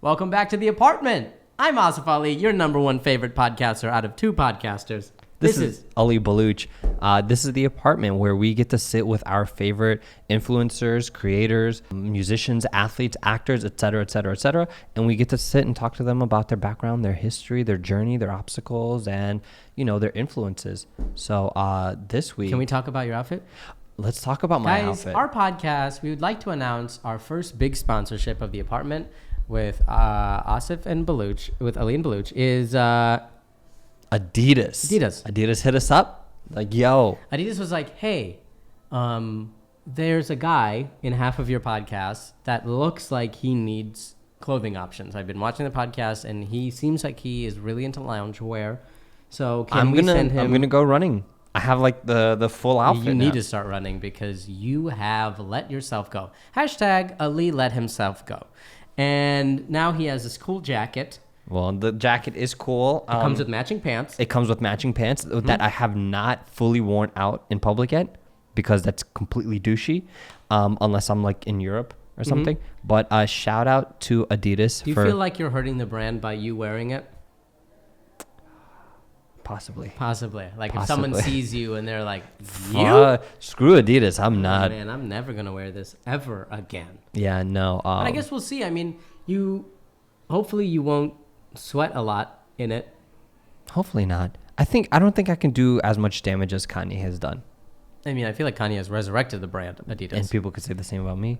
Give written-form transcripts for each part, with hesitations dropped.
Welcome back to The Apartment. I'm Asif Ali, your number one favorite podcaster out of two podcasters. This is Ali Baluch. This is The Apartment, where we get to sit with our favorite influencers, creators, musicians, athletes, actors, etc., etc., etc., and we get to sit and talk to them about their background, their history, their journey, their obstacles, and, their influences. So this week... Can we talk about your outfit? Let's talk about my outfit. Guys, our podcast, we would like to announce our first big sponsorship of The Apartment with Asif and Baluch, with Ali and Baluch, is... Adidas hit us up. Like, yo. Adidas was like, hey, there's a guy in half of your podcast that looks like he needs clothing options. I've been watching the podcast, and he seems like he is really into loungewear. So can we send him... I'm going to go running. I have like the full outfit. You need to start running because you have let yourself go. Hashtag Ali let himself go. And now he has this cool jacket. Well, the jacket is cool. It comes with matching pants. It comes with matching pants that I have not fully worn out in public yet because that's completely douchey, unless I'm like in Europe or something. But shout out to Adidas. Do you feel like you're hurting the brand by you wearing it? Possibly. Like if someone sees you and they're like, you? Screw Adidas. I'm not. Man, I'm never going to wear this ever again. Yeah, no. But I guess we'll see. I mean, hopefully you won't sweat a lot in it. Hopefully not. I don't think I can do as much damage as Kanye has done. I mean, I feel like Kanye has resurrected the brand Adidas. And people could say the same about me.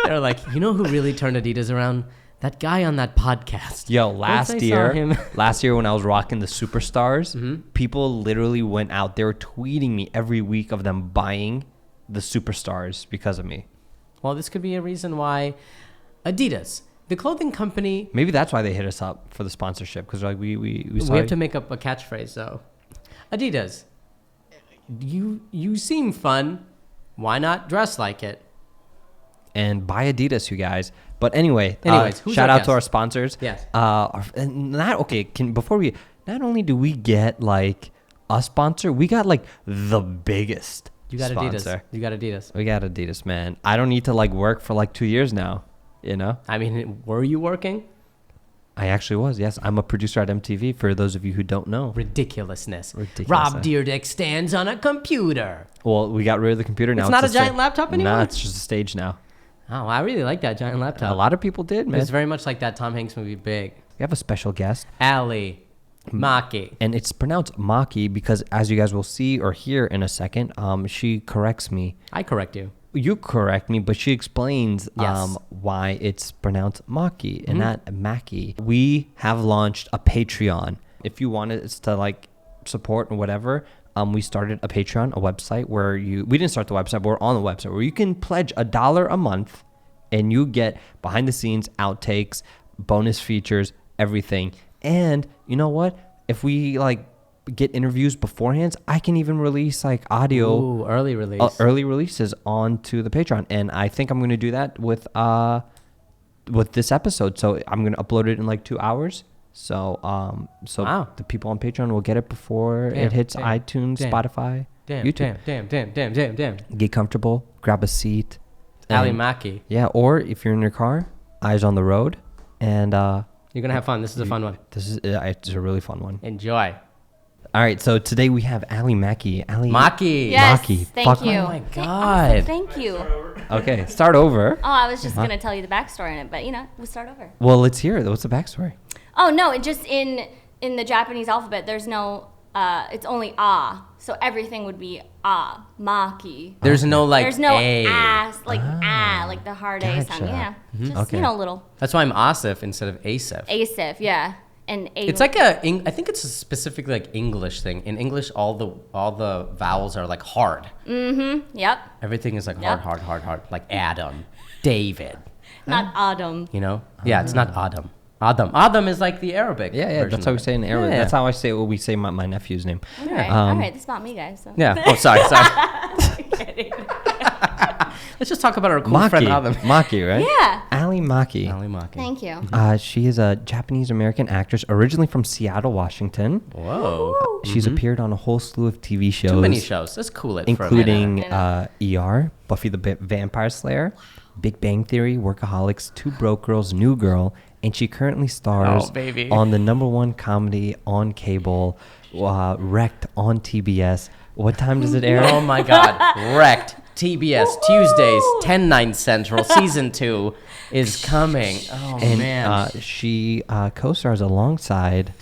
They're like, you know who really turned Adidas around? That guy on that podcast. Yo, last year when I was rocking the Superstars, people literally went out. They were tweeting me every week of them buying the Superstars because of me. Well, this could be a reason why Adidas, the clothing company... Maybe that's why they hit us up for the sponsorship, because like we have to make up a catchphrase, though. Adidas, you seem fun. Why not dress like it? And buy Adidas, you guys. But anyways, out shout to our sponsors. Yes. Not only do we get like a sponsor, we got like the biggest sponsor. You got Adidas. We got Adidas, man. I don't need to like work for like 2 years now, I mean, were you working? I actually was, yes. I'm a producer at MTV, for those of you who don't know. Ridiculousness. Rob Dyrdek stands on a computer. Well, we got rid of the computer now. It's not a giant laptop anymore? No, it's just a stage now. Oh, I really like that giant laptop. A lot of people did, man. It's very much like that Tom Hanks movie, Big. We have a special guest. Ali Maki. And it's pronounced Maki because, as you guys will see or hear in a second, she corrects me. I correct you. You correct me, but she explains why it's pronounced Maki and not Maki. We have launched a Patreon. If you wanted us to like support or whatever, we started a Patreon, a website where we didn't start the website, but we're on the website where you can pledge $1 a month and you get behind the scenes outtakes, bonus features, everything. And you know what? If we like get interviews beforehand, I can even release like audio. Ooh, early releases onto the Patreon. And I think I'm going to do that with this episode. So I'm going to upload it in like 2 hours. So wow. The people on Patreon will get it before it hits iTunes, Spotify, YouTube. Damn. Get comfortable, grab a seat. Ali Maki. Yeah, or if you're in your car, eyes on the road, and you're going to have fun. This is a fun one. It's a really fun one. Enjoy. All right, so today we have Ali Maki. Maki. Yes, Maki. thank you. Oh my God. Thank you. Okay, start over. Oh, I was just going to tell you the backstory on it, but we'll start over. Well, let's hear it. What's the backstory? Oh, no, it just in the Japanese alphabet, there's no, it's only ah. So everything would be ah, maki. There's no like There's no A. ass, like like the hard A sound. Yeah, just, little. That's why I'm Asif instead of Asif. Asif, yeah. And it's like I think it's a specifically like English thing. In English, all the vowels are like hard. Mm-hmm, yep. Everything is like hard. Like Adam, David. Not Adam. Yeah, it's not Adam. Adam is like the Arabic. Yeah, that's how we say it in Arabic. Yeah. That's how I say we say my nephew's name. All right, this is about me, guys. So. Yeah. Oh, sorry. Kidding. Let's just talk about our cool friend Adam. Maki, right? Yeah. Ali Maki. Thank you. She is a Japanese American actress, originally from Seattle, Washington. Whoa. She's appeared on a whole slew of TV shows. Too many shows. Let's cool it including for a minute. ER, Buffy the Vampire Slayer, Big Bang Theory, Workaholics, Two Broke Girls, New Girl, and she currently stars on the _1 comedy on cable, Wrecked on TBS. What time does it air? Oh my God, Wrecked. TBS, Tuesdays, 10/9 Central, Season 2 is coming. Oh, and, man. She co-stars alongside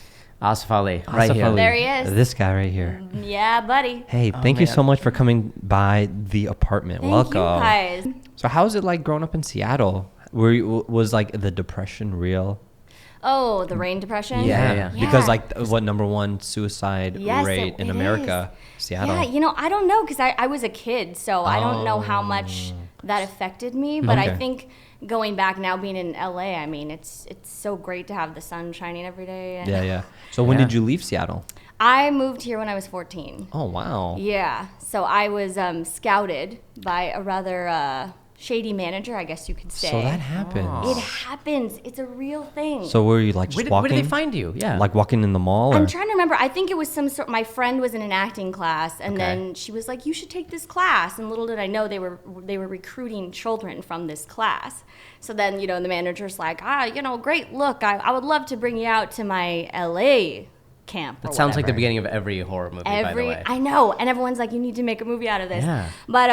Asif Ali, right Asif here. Ali, There he is. this guy right here. Yeah, buddy. Hey, thank you man. so much for coming by the apartment. Thank Welcome. you guys. So how is it like growing up in Seattle? Was like the depression real? Oh, the rain depression? Yeah. Because like what #1 suicide Yes, rate in it America? Seattle. Yeah, I don't know because I was a kid, so I don't know how much that affected me. But I Okay. think going back now, being in LA, I mean, it's so great to have the sun shining every day. And Yeah. So when did you leave Seattle? I moved here when I was 14. Oh wow. Yeah, so I was scouted by a rather shady manager, I guess you could say. So that happens. It happens. It's a real thing. So were you like just Where walking? did they find you? Yeah. Like walking in the mall? Or? I'm trying to remember. I think it was some sort. My friend was in an acting class, and Okay. then she was like, "You should take this class." And little did I know they were recruiting children from this class. So then the manager's like, great. Look, I would love to bring you out to my LA camp. That sounds like the beginning of every horror movie, by the way. I know, and everyone's like, you need to make a movie out of this. Yeah. But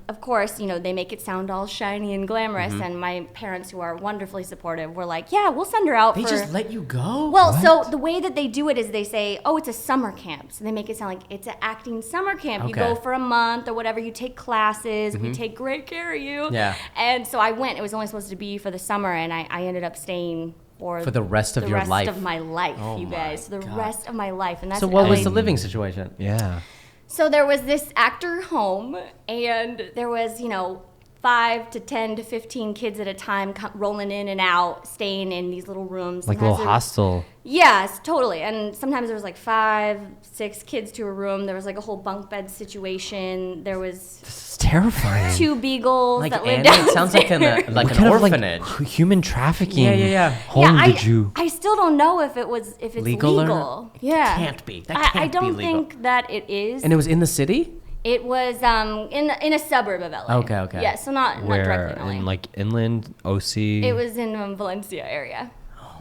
of course, they make it sound all shiny and glamorous, Mm-hmm. and my parents, who are wonderfully supportive, were like, yeah, we'll send her out They for. just let you go? Well, so the way that they do it is they say, oh, it's a summer camp. So they make it sound like it's an acting summer camp. You Okay. Mm-hmm. go for a month or whatever. You take classes. We take great care of you. Yeah. And so I went. It was only supposed to be for the summer, and I ended up staying For the rest of your life. The rest of my life, Oh you my guys. The God. rest of my life. And that's So what was LA. the living situation? Yeah. So there was this actor home, and there was, 5 to 10 to 15 kids at a time rolling in and out, staying in these little rooms. Like a Sometimes little there was- hostel. Yes, totally. And sometimes there was like 5, 6 kids to a room. There was like a whole bunk bed situation. There was This is terrifying. 2 beagles Like that lived animals? It sounds like downstairs. like What an kind of, orphanage. human trafficking Yeah. home did you? I still don't know if it's Legal legal. or- Yeah. Can't be. That can't I don't be legal. think that it is. And it was in the city? It was in a suburb of LA. Okay. Yeah, so not Where directly in LA. in like inland OC? It was in Valencia area.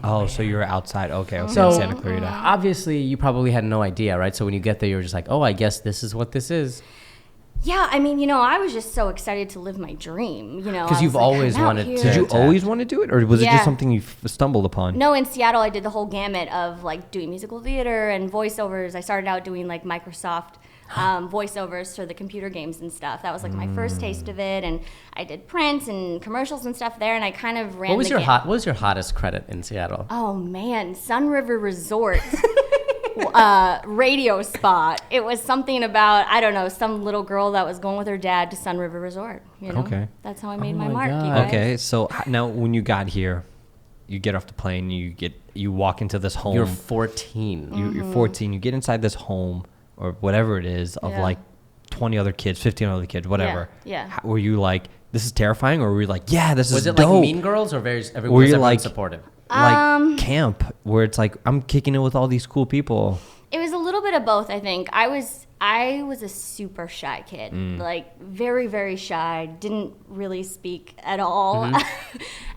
Oh, so you were outside. Okay, So in Santa Clarita. obviously you probably had no idea, right? So when you get there, you're just like, oh, I guess this is what this is. Yeah, I mean, I was just so excited to live my dream, Because you've always wanted to- Did you to- always want to do it, or was it Yeah. just something you stumbled upon? No, in Seattle, I did the whole gamut of like doing musical theater and voiceovers. I started out doing like Microsoft voiceovers for the computer games and stuff. That was like my first taste of it, and I did print and commercials and stuff there, and I kind of ran. What was the what was your hottest credit in Seattle? Oh man, Sun River Resort radio spot. It was something about, I don't know, some little girl that was going with her dad to Sun River Resort. Okay. That's how I made Oh my my mark. God. You guys. Okay, so now when you got here, you get off the plane, you walk into this home. You're 14. Mm-hmm. You're 14. You get inside this home or whatever it is of Yeah. like 20 other kids, 15 other kids, whatever. Yeah. Were you like, this is terrifying, or were you like, yeah, this Was is it dope? like Mean Girls or was Were everyone you like supportive? like camp where it's like I'm kicking it with all these cool people? It was a little bit of both, I think. I was a super shy kid, like very, very shy, didn't really speak at all.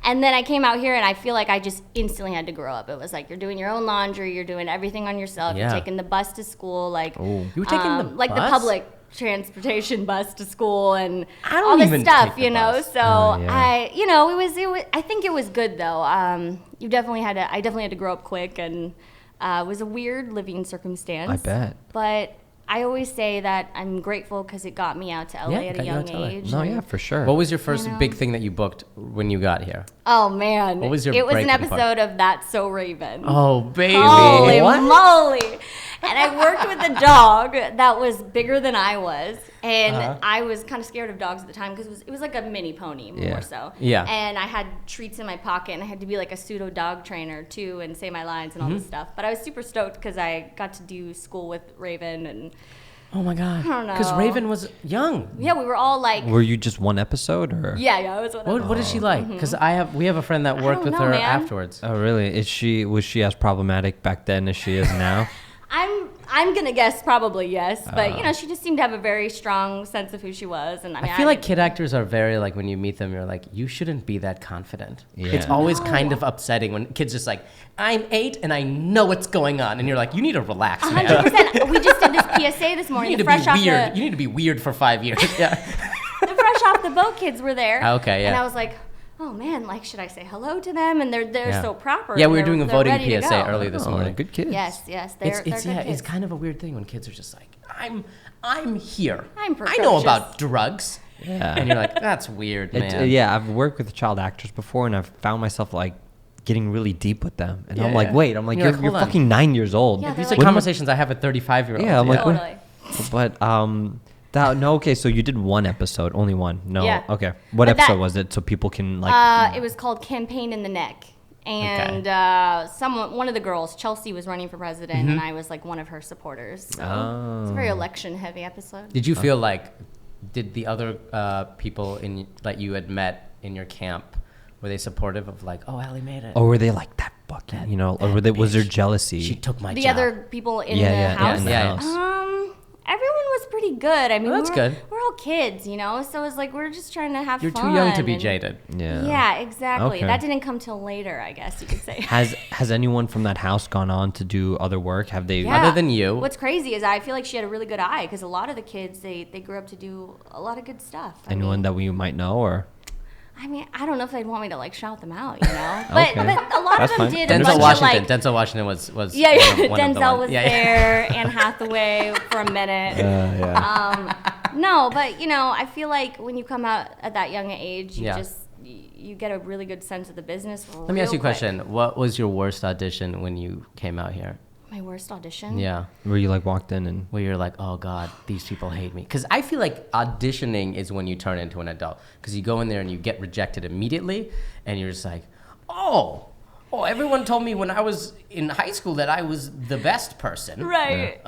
And then I came out here and I feel like I just instantly had to grow up. It was like you're doing your own laundry, you're doing everything on yourself, Yeah. you're taking the bus to school, like Oh. You were taking the like the bus? public transportation bus to school and I don't all this even stuff, take the you know. bus. So Yeah. it was I think it was good though. I definitely had to grow up quick, and it was a weird living circumstance. I bet. But I always say that I'm grateful because it got me out to LA Yeah, at got a you out young to LA. age. No, and- yeah, for sure. What was your first know. big thing that you booked when you got here? Oh man, What was your it was an breaking point? episode of That's So Raven. Oh, baby. Holy What? moly! And I worked with a dog that was bigger than I was, and Uh-huh. I was kind of scared of dogs at the time because it was like a mini pony more Yeah. so. Yeah. And I had treats in my pocket, and I had to be like a pseudo dog trainer too, and say my lines and all Mm-hmm. this stuff. But I was super stoked because I got to do school with Raven, and Oh, my God. I don't Because know. Raven was young. yeah, we were all like, Were you just one episode or? yeah, I was one of What is she like? Because we have a friend that worked don't with know, her man. afterwards. Oh, really? Was she as problematic back then as she is now? I'm gonna guess probably yes, but she just seemed to have a very strong sense of who she was, and I feel like kid actors are very like when you meet them, you're like, you shouldn't be that confident. Yeah. It's always kind of upsetting when kids just like, I'm 8 and I know what's going on, and you're like, you need to relax, man. 100%. We just did this PSA this morning. You need to be weird. You need to be weird for 5 years. Yeah. The fresh off the boat kids were there. Okay, yeah. And I was like, oh man, like, should I say hello to them? And they're so proper. Yeah, we were doing a voting PSA early this morning. Good kids. Yes, they're good kids. It's kind of a weird thing when kids are just like, I'm here. I'm precocious. I know about drugs. Yeah. And you're like, that's weird, man. I've worked with child actors before, and I've found myself like getting really deep with them, and I'm like, you're fucking 9 years old. Yeah, these are conversations I have with 35-year-olds. Yeah, I'm like, totally. But okay, so you did one episode, only one. No, yeah. Okay. What episode was it? So people can like. It was called Campaign in the Neck, and one of the girls, Chelsea, was running for president, and I was like one of her supporters. So it's a very election-heavy episode. Did you feel like, did the other people that you had met in your camp, were they supportive of like, oh, Allie made it? Or were they like that fucking, or was there jealousy? She took my job. The other people in the house? Everyone was pretty good. I mean, that's good. We're all kids, so it's like we're just trying to have fun. You're too young to be jaded. Yeah, exactly. Okay. That didn't come till later, I guess you could say. Has anyone from that house gone on to do other work? Have they? Yeah. Other than you? What's crazy is I feel like she had a really good eye because a lot of the kids they grew up to do a lot of good stuff. Anyone that we might know or? I mean, I don't know if they'd want me to like shout them out, but a lot of them did. Denzel Washington was Denzel was there, Anne Hathaway for a minute. No, but I feel like when you come out at that young age, you get a really good sense of the business. Let me ask you a question. What was your worst audition when you came out here? My worst audition? Yeah. Where you like walked in and... Where you're like, oh God, these people hate me. Because I feel like auditioning is when you turn into an adult. Because you go in there and you get rejected immediately. And you're just like, oh, everyone told me when I was in high school that I was the best person. Right.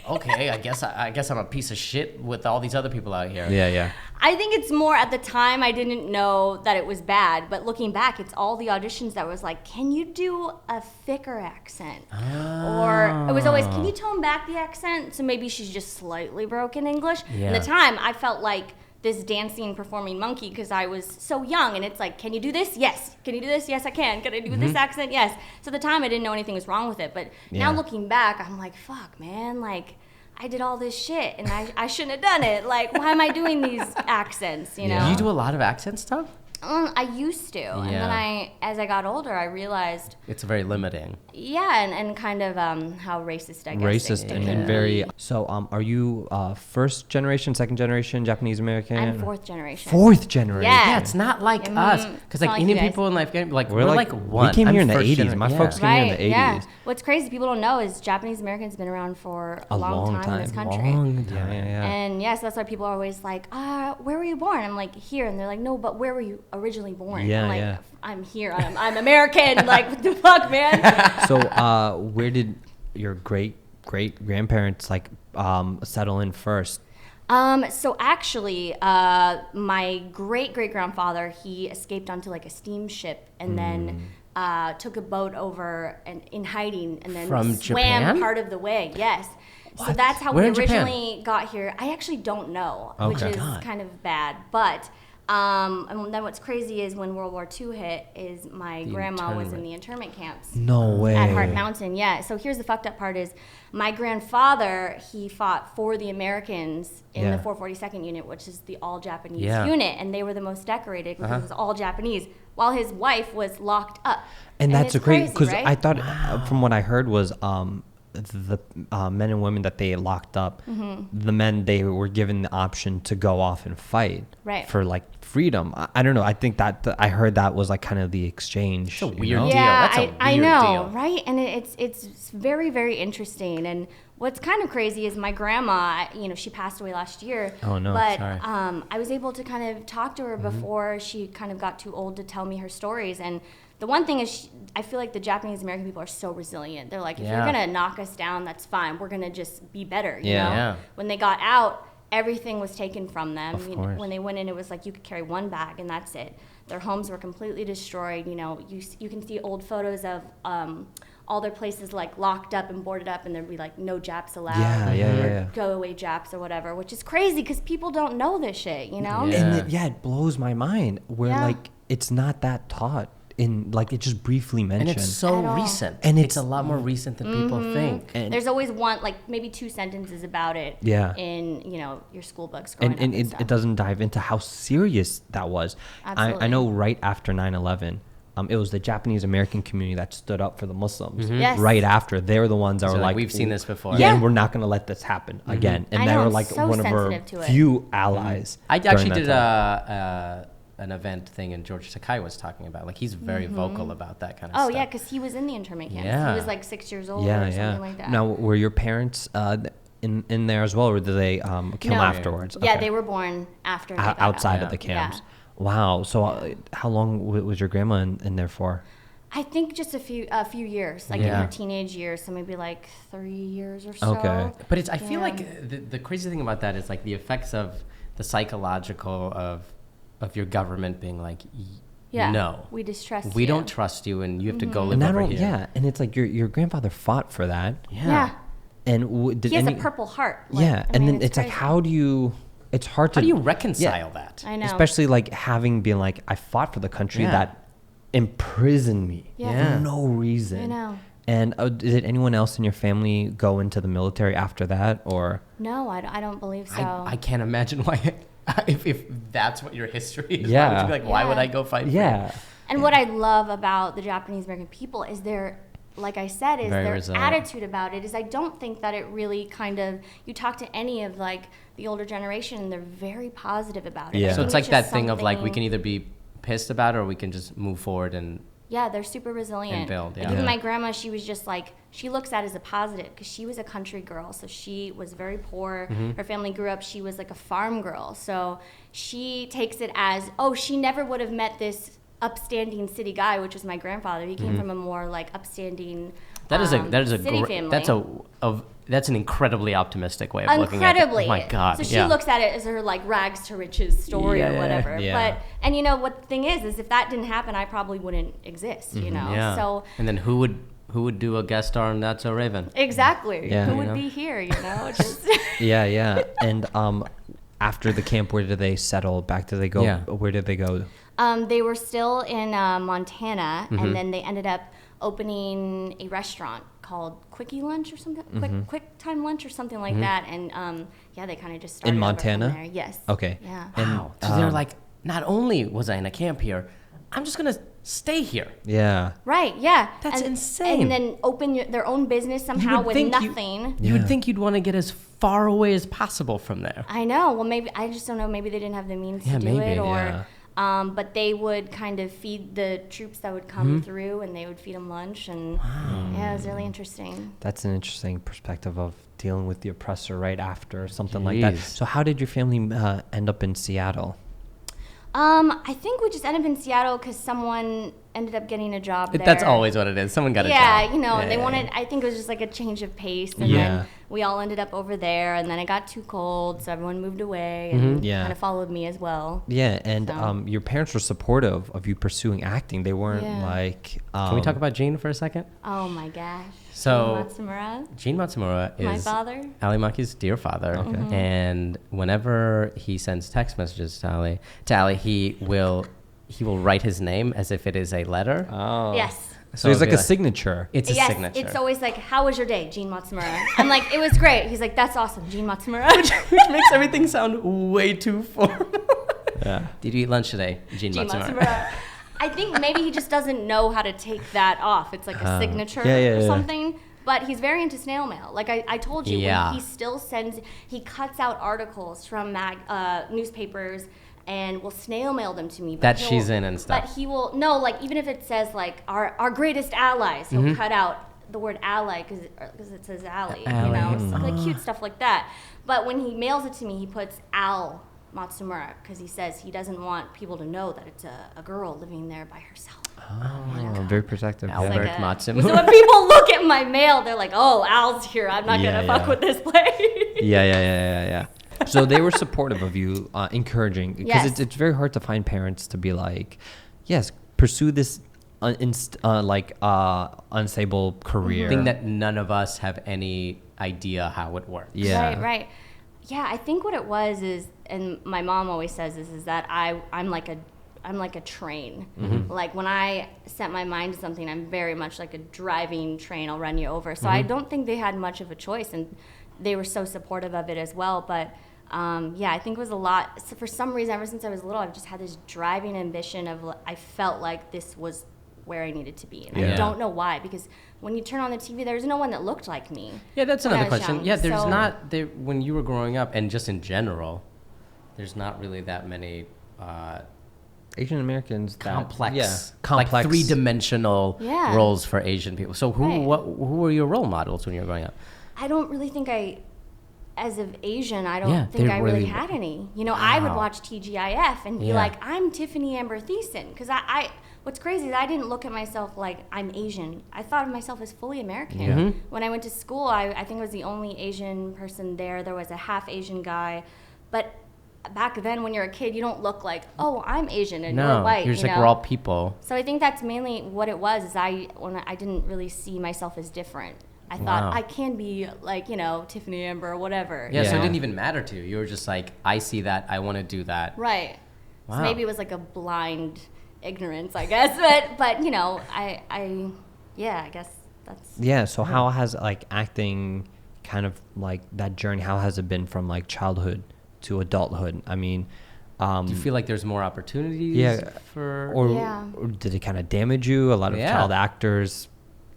Okay, I guess I'm a piece of shit with all these other people out here. Yeah. I think it's more at the time I didn't know that it was bad, but looking back, it's all the auditions that was like, can you do a thicker accent? Or it was always, can you tone back the accent? So maybe she's just slightly broken English. Yeah. And the time I felt like this dancing, performing monkey because I was so young, and it's like, can you do this? Yes. Can you do this? Yes, I can. Can I do this accent? Yes. So at the time I didn't know anything was wrong with it, but now looking back, I'm like, fuck, man, like I did all this shit and I shouldn't have done it. Like, why am I doing these accents? You know? Do you do a lot of accent stuff? I used to, and then as I got older, I realized it's very limiting. Yeah, and kind of how racist I guess. Racist and very. So, are you first generation, second generation Japanese American? I'm fourth generation. Fourth generation. Yeah, it's not like us, because like Indian people in life, like we're like one. We came here in the 80s. My folks came here in the 80s. Yeah. What's crazy people don't know is Japanese Americans been around for a long time in this country. Yeah. And yes, that's why people are always like, where were you born? I'm like, here, and they're like, no, but where were you originally born? I'm like, I'm here. I'm American. Like, what the fuck, man? So, where did your great grandparents like settle in first? So actually, my great grandfather, he escaped onto like a steamship and then took a boat over and in hiding and then swam Japan? Part of the way. Yes. What? So that's how we originally got here. I actually don't know, which is kind of bad, but. And then what's crazy is when World War II hit, is my grandma was in the internment camps. No way. At Heart Mountain, yeah. So here's the fucked up part is my grandfather, he fought for the Americans in the 442nd unit, which is the all Japanese unit, and they were the most decorated because it was all Japanese, while his wife was locked up. And that's crazy, because right? I thought, from what I heard was, the men and women that they locked up, the men, they were given the option to go off and fight for like freedom. I don't know. I think that I heard that was like kind of the exchange. It's a weird deal. Yeah, That's a weird I know, deal. Right? And it's very, very interesting. And what's kind of crazy is my grandma, she passed away last year. Oh no, but sorry. I was able to kind of talk to her before she kind of got too old to tell me her stories. And the one thing is, I feel like the Japanese American people are so resilient. They're like, if you're gonna knock us down, that's fine. We're gonna just be better. You know? Yeah. When they got out, everything was taken from them. Of course. When they went in, it was like you could carry one bag and that's it. Their homes were completely destroyed. You know, you can see old photos of all their places like locked up and boarded up, and there'd be like no Japs allowed. Yeah. Go away Japs or whatever, which is crazy because people don't know this shit, you know? Yeah. And it blows my mind where like it's not that taught in like it just briefly mentioned. And it's so recent. And it's a lot more recent than people think. And there's always one, like maybe 2 sentences about it in, you know, your school books growing up and and stuff. it doesn't dive into how serious that was. I know right after 9/11, it was the Japanese American community that stood up for the Muslims. Yes. Right after, they're the ones that were like, we've seen this before. Yeah, and we're not going to let this happen again. And I they know, were I'm like so one of our sensitive to it. few allies. I during actually that did time. an event thing, and George Sakai was talking about, like, he's very vocal about that kind of Oh stuff. yeah, because he was in the internment camp. Yeah. He was like 6 years old or something like that. Now, were your parents in there as well, or did they kill No. afterwards? Yeah, Okay. they were born after. They got outside out. of the camps. Yeah. Wow. So how long was your grandma in there for? I think just a few years, like in her teenage years, so maybe like 3 years or so. Okay. But I feel like the crazy thing about that is like the effects of the psychological of your government being like, no, we distrust you. we don't trust you, and you have to go live And over here. yeah, and it's like your grandfather fought for that. Yeah. And did He has any, a Purple Heart. Like, yeah, I and mean, then it's like, crazy. how do you? It's hard to. How do you reconcile that? I know. Especially like having been like, I fought for the country that imprisoned me Yeah. for no reason. I know. And did anyone else in your family go into the military after that, or? No, I don't believe so. I can't imagine why. If that's what your history is, Yeah. why would you be like, why would I go fight? Yeah. For you? And what I love about the Japanese American people is their, like I said, is Very their resilient. attitude about it. Is I don't think that it really kind of, you talk to any of like the older generation, and they're very positive about it. Yeah. I So think it's like just that thing of like, we something- can either be pissed about it, or we can just move forward and. Yeah, they're super resilient. And build, Like yeah. even Yeah. my grandma, she was just like, she looks at it as a positive because she was a country girl. So she was very poor. Her family grew up, she was like a farm girl. So she takes it as, oh, she never would have met this upstanding city guy, which was my grandfather. He came from a more like upstanding That is a city family. that's an incredibly optimistic way of looking at it. Incredibly. Oh my God. So she yeah. looks at it as her like rags to riches story Yeah, or whatever. yeah. But and you know what the thing is if that didn't happen, I probably wouldn't exist. You know. Yeah. So and then who would do a guest star on That's So Raven? exactly. Yeah. Who You would know? be here? You know. Just Yeah. And after the camp, where did they settle? Back did they go? Yeah. Where did they go? They were still in Montana, and then they ended up opening a restaurant called Quickie Lunch or something, Quick Time Lunch or something like that. And they kind of just started In over Montana? from there. Yes. Okay. Yeah. Wow. So they're like, not only was I in a camp here, I'm just gonna stay here. Yeah. Right. Yeah. That's and, insane. And then open their own business somehow with nothing. You would think you'd want to get as far away as possible from there. I know. Well, maybe I just don't know. Maybe they didn't have the means to do maybe, it, or. yeah. But they would kind of feed the troops that would come through, and they would feed them lunch, and yeah, it was really interesting. That's an interesting perspective of dealing with the oppressor right after something like that. Jeez. So how did your family end up in Seattle? I think we just ended up in Seattle because someone ended up getting a job there. That's always what it is. Someone got a job. Yeah, you know, Yeah, they yeah, wanted, yeah. I think it was just like a change of pace. And Yeah. then we all ended up over there, and then it got too cold, so everyone moved away and Yeah. kind of followed me as well. Yeah, and So- your parents were supportive of you pursuing acting. They weren't Yeah. like. Can we talk about Gene for a second? Oh my gosh. So- Matsumura, Gene Matsumura is my father. Ali Maki's dear father, and whenever he sends text messages to Ali, he will write his name as if it is a letter. Oh. Yes. So it's it'd like be a signature. It's a Yes, signature. it's always like, how was your day, Gene Matsumura? I'm like, it was great. He's like, that's awesome, Gene Matsumura. which makes everything sound way too formal. Yeah. Did you eat lunch today, Gene Gene Matsumura? Matsumura. I think maybe he just doesn't know how to take that off. It's like a signature yeah, or yeah. something. But he's very into snail mail. Like I told you, Yeah. when he still sends, he cuts out articles from newspapers and will snail mail them to me. But That he'll- she's in and stuff. But he will, no, like even if it says like our greatest allies, he'll cut out the word ally because it says ally, you Ally. know, so like cute stuff like that. But when he mails it to me, he puts Al Matsumura because he says he doesn't want people to know that it's a girl living there by herself. Oh, very protective. Albert Like Matsumura. So when people look at my mail, they're like, "Oh, Al's here. I'm not Yeah, gonna fuck yeah. with this place." Yeah. So they were supportive of you, encouraging, because Yes. it's very hard to find parents to be like, yes, pursue this unstable career. Thing that none of us have any idea how it works. Yeah. Right. Yeah, I think what it was is, and my mom always says this, is that I'm like a train. Mm-hmm. Like when I set my mind to something, I'm very much like a driving train. I'll run you over. So Mm-hmm. I don't think they had much of a choice, and they were so supportive of it as well. But yeah, I think it was a lot. So for some reason, ever since I was little, I've just had this driving ambition of, I felt like this was where I needed to be. And Yeah. I don't know why, because when you turn on the TV, there's no one that looked like me. Yeah, that's when I another was question. young. Yeah, there's So- not there when you were growing up, and just in general, there's not really that many Asian Americans. complex, complex. like three-dimensional Yeah. roles for Asian people. So who Right. who were your role models when you were growing up? I don't really think as of Asian, I don't Yeah, think they I really really- had any. You know, I would Wow. watch TGIF and be Yeah. like, I'm Tiffany Amber Thiessen. Because what's crazy is I didn't look at myself like I'm Asian. I thought of myself as fully American. Yeah. Mhm. When I went to school, I think I was the only Asian person there. There was a half Asian guy. But back then, when you're a kid, you don't look like, oh, I'm Asian and you're No, white. you're just you like know? we're all people. So I think that's mainly what it was. Is when I didn't really see myself as different. I thought Wow. I can be like, Tiffany Amber or whatever. Yeah, you so it know? didn't even matter to you. You were just like, I see that, I want to do that. Right. Wow. So maybe it was like a blind ignorance, I guess. But I guess that's. Yeah. So how has like acting, kind of like that journey? How has it been from like childhood to adulthood? I mean, Do you feel like there's more opportunities yeah, for... or Yeah. did it kind of damage you? A lot of Yeah. child actors.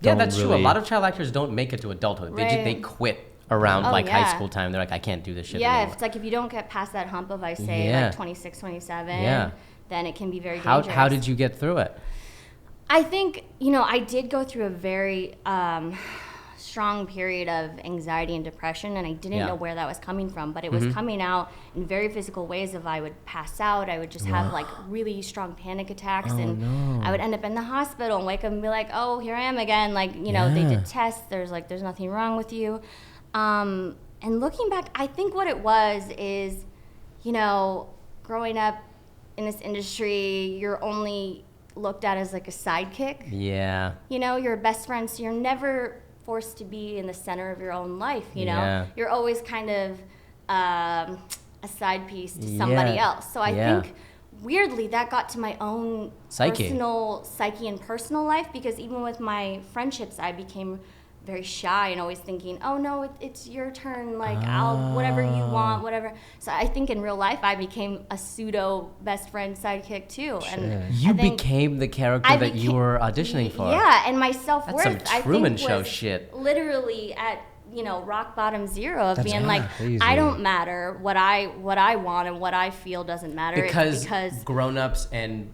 Yeah, don't that's true. A really- lot of child actors don't make it to adulthood. Right. They quit around Oh, like high yeah. school time. They're like, I can't do this shit Yeah, anymore. if it's like if you don't get past that hump of, I say, Yeah. like 26, 27, Yeah. then it can be very How dangerous. did you get through it? I think, I did go through a very strong period of anxiety and depression, and I didn't Yeah. know where that was coming from, but it was coming out in very physical ways. Of I would pass out, I would just have like really strong panic attacks, and I would end up in the hospital and wake up and be like, oh, here I am again. Like, they Yeah. did tests, there's nothing wrong with you. And looking back, I think what it was is, growing up in this industry, you're only looked at as like a sidekick. Yeah. You're a best friend, so you're never forced to be in the center of your own life. Yeah. You're always kind of a side piece to somebody Yeah. else. So I Yeah. think weirdly that got to my own Psyche. personal psyche and personal life, because even with my friendships, I became very shy and always thinking, oh no, it's your turn, like I'll whatever you want, whatever. So I think in real life I became a pseudo best friend sidekick too. And You I think became the character I that you became- were auditioning for. Yeah, and my self-worth, That's some I Truman think, Show was shit. literally at rock bottom zero of That's being like, crazy. I don't matter, what I want and what I feel doesn't matter. Because, It's because grown-ups and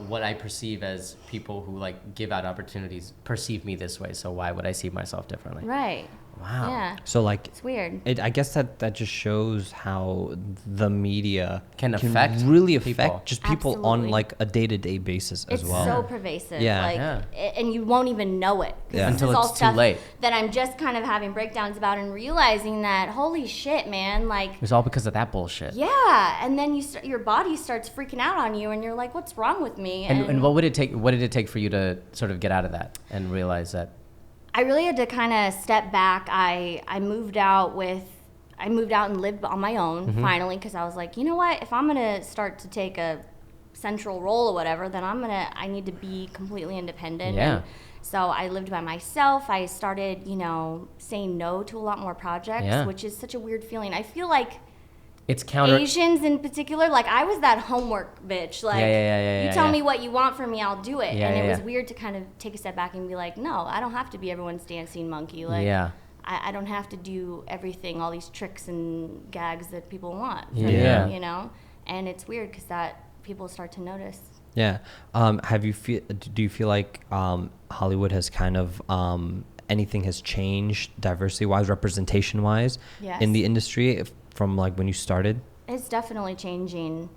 what I perceive as people who like give out opportunities perceive me this way, so why would I see myself differently? right. Wow. Yeah, So like, it's weird. I guess that just shows how the media Can affect really people. affect just people on Absolutely. like a day-to-day basis as It's well. so pervasive. Yeah. Like, Yeah. and you won't even know it. 'Cause Yeah. this Until is all it's too stuff late. that I'm just kind of having breakdowns about and realizing that, holy shit, man, like, It was all because of that bullshit. yeah. And then your body starts freaking out on you, and you're like, what's wrong with me? And what would it take? What did it take for you to sort of get out of that and realize that? I really had to kind of step back. I moved out and lived on my own finally, because I was like, you know what? If I'm gonna start to take a central role or whatever, then I need to be completely independent. Yeah. And so I lived by myself. I started, saying no to a lot more projects, Yeah. which is such a weird feeling. I feel like It's counter. Asians in particular, like I was that homework bitch. Like, Yeah, you tell yeah. me what you want from me, I'll do it. Yeah, and it yeah, was yeah. weird to kind of take a step back and be like, no, I don't have to be everyone's dancing monkey. Like, Yeah. I don't have to do everything, all these tricks and gags that people want. From Yeah. Me, And it's weird because that people start to notice. Yeah. Do you feel like Hollywood has kind of anything has changed diversity wise, representation wise Yes. in the industry from like when you started? It's definitely changing.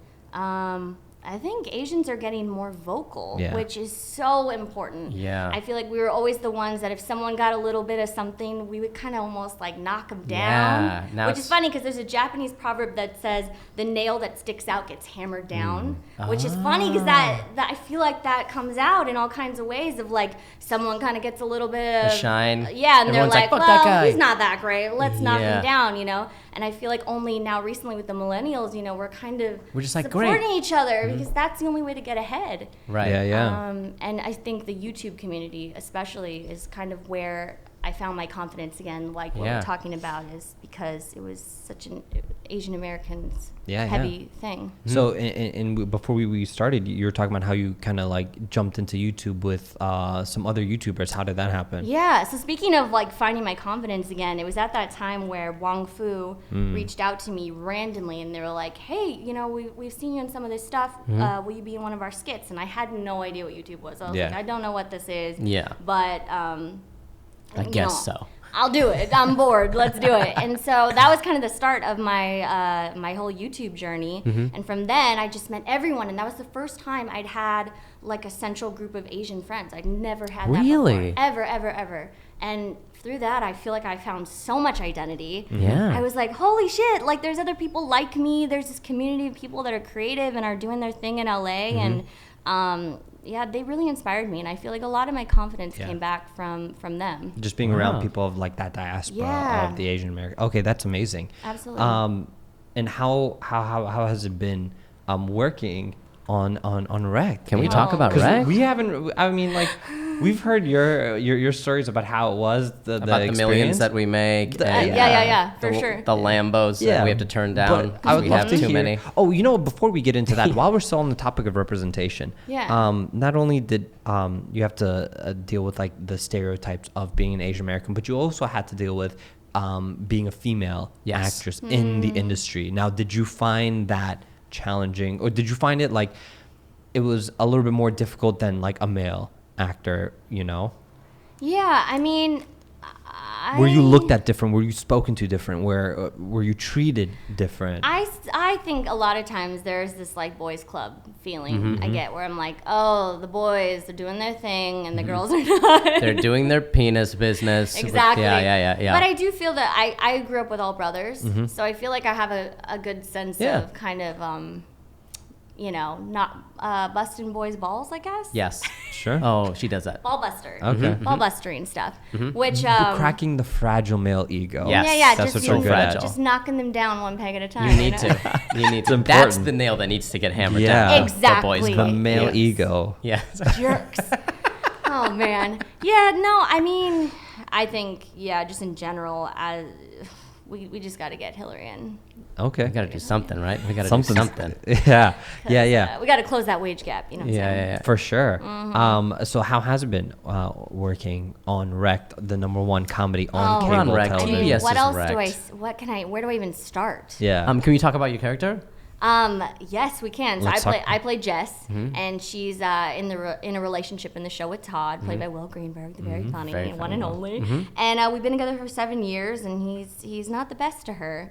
I think Asians are getting more vocal, Yeah. which is so important. Yeah. I feel like we were always the ones that if someone got a little bit of something, we would kind of almost like knock them Yeah. down. Now Which is funny because there's a Japanese proverb that says the nail that sticks out gets hammered down, which is funny because that I feel like that comes out in all kinds of ways of like someone kind of gets a little bit of shine. Yeah, and Everyone's they're like, like, "Fuck that well, guy." he's not that great. Let's knock Yeah. him down, you know? And I feel like only now recently with the millennials, you know, we're kind of We're just like, supporting great. each other because that's the only way to get ahead. Right. Yeah. And I think the YouTube community especially is kind of where I found my confidence again, like what Yeah. we're talking about, is because it was such an Asian Americans Yeah, heavy thing. So, and before we started, you were talking about how you kind of like jumped into YouTube with some other YouTubers. How did that happen? Yeah, so speaking of like finding my confidence again, it was at that time where Wong Fu reached out to me randomly and they were like, hey, you know, we've seen you in some of this stuff. Will you be in one of our skits? And I had no idea what YouTube was. I was Yeah. like, I don't know what this is. Yeah. But I guess so. I'll do it. I'm bored. Let's do it. And so that was kind of the start of my my whole YouTube journey. And from then, I just met everyone, and that was the first time I'd had like a central group of Asian friends. I'd never had that Really? before, ever. And through that, I feel like I found so much identity. Yeah. I was like, holy shit! Like, there's other people like me. There's this community of people that are creative and are doing their thing in LA, and yeah, they really inspired me, and I feel like a lot of my confidence Yeah. came back from them. Just being Wow. around people of like that diaspora Yeah. of the Asian American. Okay, that's amazing. Absolutely. And how has it been working on Rec? Can we talk about 'Cause Rec? we haven't. I mean, like we've heard your stories about how it was the About the millions experience. that we make. and, Yeah, for the, sure. The Lambos that we have to turn down But I because would we love have to too hear. many. Oh, you know, before we get into that, while we're still on the topic of representation, Yeah. not only did you have to deal with like the stereotypes of being an Asian American, but you also had to deal with being a female Yes. actress in the industry. Now, did you find that challenging, or did you find it like it was a little bit more difficult than like a male actor? You know, Yeah, I mean, were you looked at different? Were you spoken to different? Were you treated different? I think a lot of times there's this like boys club feeling I get where I'm like, oh, the boys, they're doing their thing and the girls are not. They're doing their penis business. Exactly. Yeah. But I do feel that I grew up with all brothers, so I feel like I have a good sense Yeah. of kind of, you know, not busting boys' balls, I guess. Yes. Sure. Oh, she does that. Ball buster. Okay. Ball bustering stuff. Which, Cracking the fragile male ego. Yes. yeah, That's just, what you're good at. just knocking them down one peg at a time. You need know? to. You need to. It's That's important. the nail that needs to get hammered Yeah. down. Exactly. The boys The club. male Yes. ego. Yeah. Jerks. Oh man. Yeah, no, I mean, I think, yeah, just in general, we just got to get Hillary in. Okay. We got to do something, right? We got to do something. Yeah. Yeah. We got to close that wage gap, you know what I'm saying? Yeah. For sure. So how has it been working on Rec, the #1 comedy on Oh, we're on cable Rec. television? TBS what is else wrecked. where do I even start? Yeah. Can we talk about your character? Yes, we can. So Let's I talk- play Jess, and she's in a relationship in the show with Todd, played by Will Greenberg, the very funny Very one funny and Will. only. And we've been together for 7 years, and he's not the best to her.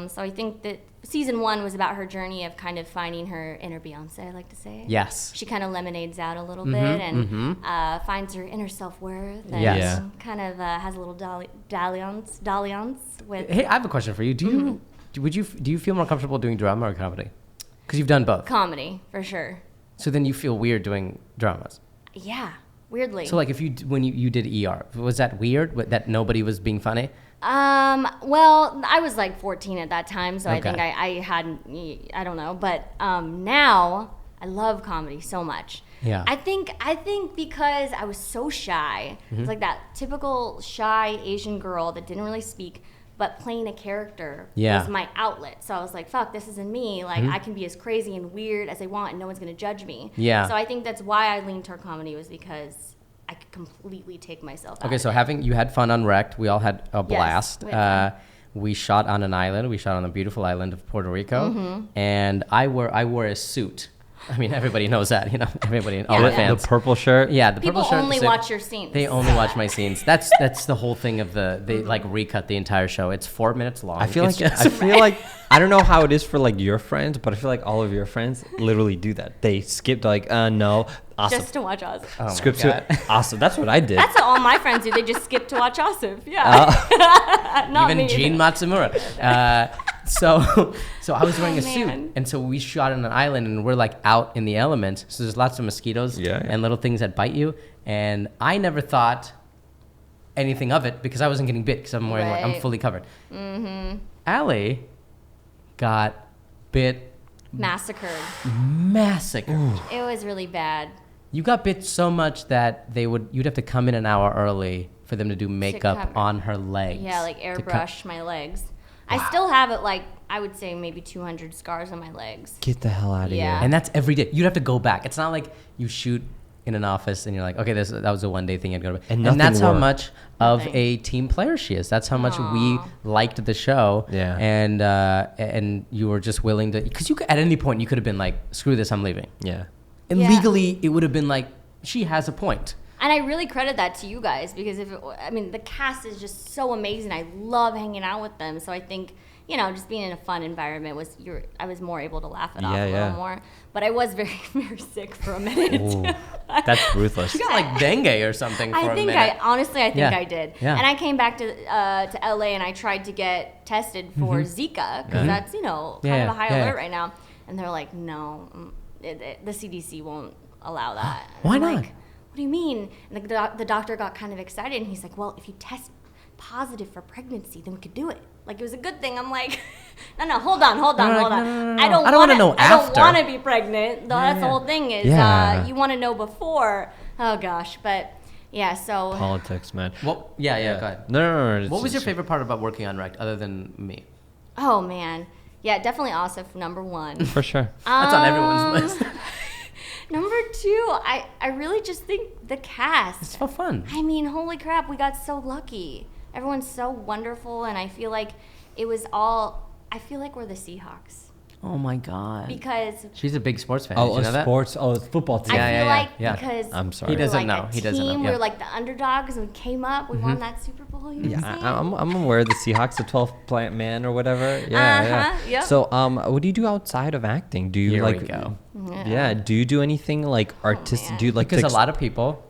So I think that season 1 was about her journey of kind of finding her inner Beyonce, I like to say. Yes. She kind of lemonades out a little bit and finds her inner self-worth and Yes. Yeah. kind of has a little dalliance with Hey, I have a question for you. Do you feel more comfortable doing drama or comedy? Because you've done both. comedy, for sure. So then you feel weird doing dramas. Yeah, weirdly. So like if when you did ER, was that weird that nobody was being funny? Well, I was like 14 at that time, so I Okay. think I hadn't, I don't know. But now I love comedy so much. Yeah. I think because I was so shy, it's like that typical shy Asian girl that didn't really speak, but playing a character Yeah. was my outlet. So I was like, fuck, this isn't me. Like, I can be as crazy and weird as I want, and no one's going to judge me. Yeah. So I think that's why I leaned toward comedy, was because I could completely take myself out Okay, of so it. you had fun on Wrecked. We all had a blast. we had We shot on an island. We shot on the beautiful island of Puerto Rico, and I wore a suit. I mean, everybody knows that, you know, everybody, all my fans. The purple shirt. Yeah, the People purple shirt. only watch your scenes. They only watch my scenes. That's the whole thing of they like recut the entire show. It's 4 minutes long. I feel like I don't know how it is for like your friends, but I feel like all of your friends literally do that. They skipped like no. Awesome. Just to watch Asif. Oh Script to awesome. That's what I did. That's what all my friends do. They just skip to watch Asif. Yeah. Not even me. Gene Matsumura. So I was wearing a suit, man. and so we shot on an island, and we're like out in the elements. So there's lots of mosquitoes and little things that bite you. And I never thought anything of it because I wasn't getting bit because I'm wearing I'm fully covered. Mm-hmm. Allie got bit. Massacred. It was really bad. You got bit so much that you'd have to come in an hour early for them to do makeup on her legs. Yeah, like airbrush my legs. Wow. I still have it, like, I would say maybe 200 scars on my legs. Get the hell out of here. And that's every day. You'd have to go back. It's not like you shoot in an office and you're like, okay, that was a one day thing. I'd go to and that's how much of a team player she is. That's how much we liked the show. Yeah. And you were just willing to, because you could, at any point you could have been like, screw this, I'm leaving. Yeah. And legally it would have been like, she has a point. And I really credit that to you guys because the cast is just so amazing. I love hanging out with them. So I think, you know, just being in a fun environment I was more able to laugh it off a little more. But I was very, very sick for a minute. Ooh, that's ruthless. You got like dengue or something for a minute. I think I did. Yeah. And I came back to LA and I tried to get tested for Zika because that's, you know, kind of a high alert right now. And they're like, no, the CDC won't allow that. Why not? Like, what do you mean? And the doctor got kind of excited and he's like, well, if you test positive for pregnancy, then we could do it. Like, it was a good thing. I'm like, no, hold on. No. I don't want to know after. I don't want to be pregnant. That's the whole thing is you want to know before. Oh, gosh. But, yeah, so. Politics, man. Well, yeah, go ahead. No. What was your favorite part about working on Rect other than me? Oh, man. Yeah, definitely Asif, number one. For sure. That's on everyone's list. Number two, I really just think the cast. It's so fun. I mean, holy crap, we got so lucky. Everyone's so wonderful, and I feel like I feel like we're the Seahawks. Oh my God. Because she's a big sports fan. Oh, Did you know that? sports. Oh, it's football team. I feel like because I'm sorry. He doesn't like know. He doesn't know. We were like the underdogs, and we came up. We won that Super Bowl. You know what I'm saying? I'm aware of the Seahawks, the 12th plant man or whatever. Yeah. Yep. So, what do you do outside of acting? Do you Here like? we go. Yeah. Do you do anything like artistic? Do you like? Because a lot of people.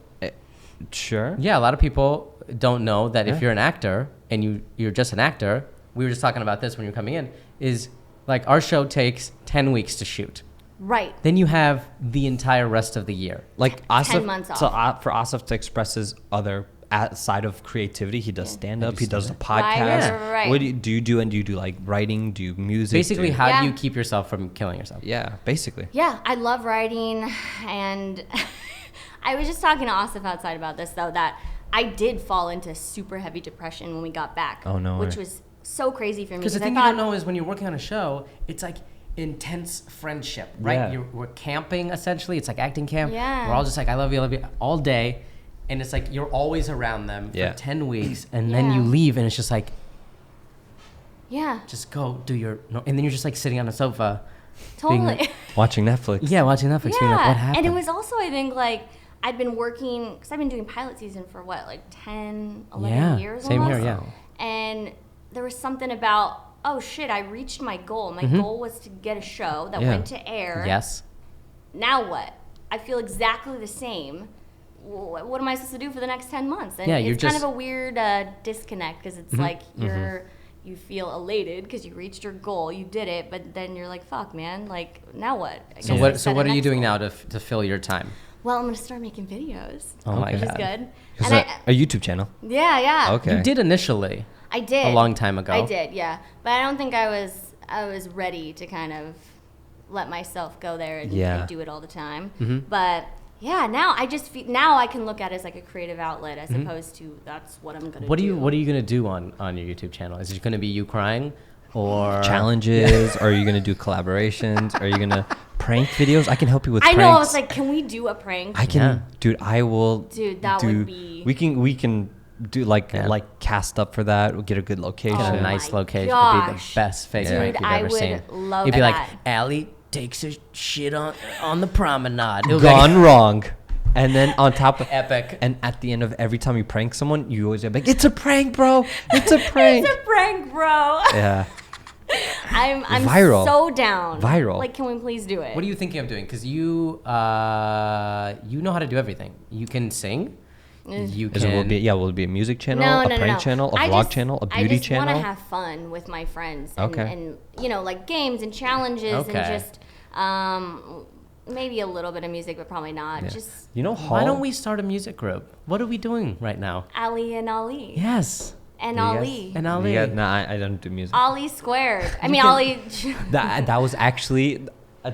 Sure. Yeah, a lot of people don't know that if you're an actor and you're just an actor. We were just talking about this when you were coming in. Is like our show takes 10 weeks to shoot. Right. Then you have the entire rest of the year. Like 10 Asif, months off. So for Asif to express his other side of creativity, he does stand up, he does the podcast. Right. What do you do? And do you do like writing? Do you music? Basically, how do you keep yourself from killing yourself? Yeah, basically. Yeah, I love writing, and I was just talking to Asif outside about this though, that I did fall into super heavy depression when we got back. Oh no. Which was so crazy for me. Because the thing you don't know is when you're working on a show, it's like intense friendship, right? Yeah. We're camping essentially. It's like acting camp. Yeah. We're all just like, I love you all day. And it's like you're always around them for 10 weeks. And then you leave and it's just like, just go do your, and then you're just like sitting on a sofa. Totally. Watching Netflix. Yeah, watching Netflix. Yeah. Being like, what happened? And it was also, I think, like, I'd been working, because I've been doing pilot season for what, like 10, 11 years same almost? here, yeah. And there was something about, oh shit, I reached my goal. My goal was to get a show that went to air. Yes. Now what? I feel exactly the same. What am I supposed to do for the next 10 months? And you're it's kind of a weird disconnect because it's like you feel elated because you reached your goal, you did it, but then you're like, fuck, man, like, now what? So what are you doing now to fill your time? Well, I'm going to start making videos, my which God. is good. Is that a YouTube channel? Yeah. Okay. You did initially. I did. A long time ago. I did, yeah. But I don't think I was ready to kind of let myself go there and do it all the time. But yeah, now I can look at it as like a creative outlet as opposed to that's what I'm going to do. What are you going to do on your YouTube channel? Is it going to be you crying or challenges? Are you going to do collaborations? Are you going to prank videos? I can help you with pranks. I know. I was like, can we do a prank? I can, dude. I will. Dude, that would be. We can do like cast up for that. We'll get a good location. A nice location. Gosh. It'd be the best face Dude, prank you've I ever would seen. love You'd be that. like, Allie takes a shit on the promenade. It was Gone wrong. And then on top of epic. And at the end of every time you prank someone, you always be like, "It's a prank, bro. It's a prank." It's a prank, bro. Yeah. I'm Viral. so down. Viral. Like, can we please do it? What are you thinking of doing? Because you know how to do everything. You can sing. You can. Will it be a music channel, a prank channel, a vlog channel, a beauty channel? I just want to have fun with my friends. And, Okay. And, you know, like games and challenges Okay. and just maybe a little bit of music, but probably not. Yeah. Just You know, Why don't we start a music group? What are we doing right now? Ali and Ali. Yes. And You guys- Ali. And Ali. I don't do music. Ali squared. I mean, Ali. That was actually.